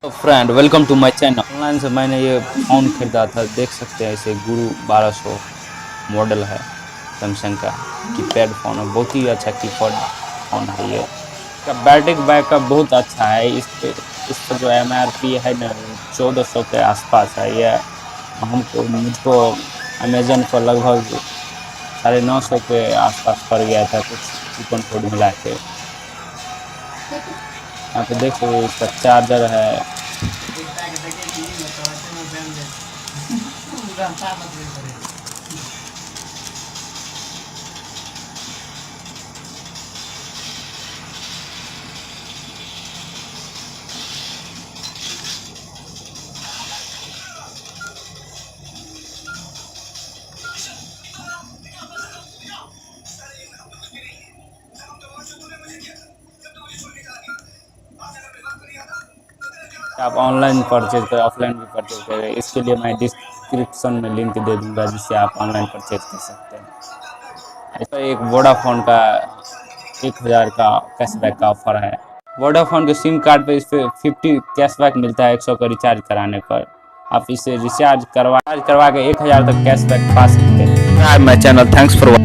तो friend welcome to my channel. Online से मैंने ये फ़ोन खरीदा था, देख सकते हैं। इसे गुरु 1200 मॉडल है, सैमसंग का कीपैड फ़ोन है। बहुत ही अच्छा कीपैड फ़ोन है ये। इसका बैटरी बैकअप बहुत अच्छा है। इसका जो MRP है ना 1400 के आसपास है। ये मुझको अमेज़न पर लगभग 950 के आसपास पड़ गया था, कुछ कूपन कोड मिला के। यहाँ पे देख सकते इसका चार्जर है। आप ऑनलाइन परचेज करें, ऑफलाइन भी परचेज करें, इसके लिए मैं डिस्क्रिप्शन में लिंक दे दूंगा, जिससे आप ऑनलाइन परचेज कर सकते हैं। ऐसा एक वोडाफोन का 1000 का कैशबैक का ऑफर है। वोडाफोन के सिम कार्ड पे इस पर 50 कैशबैक मिलता है 100 का रिचार्ज कराने पर। आप इसे रिचार्ज करवा के 1000 तक कैशबैक पा सकते हैं। My channel, thanks for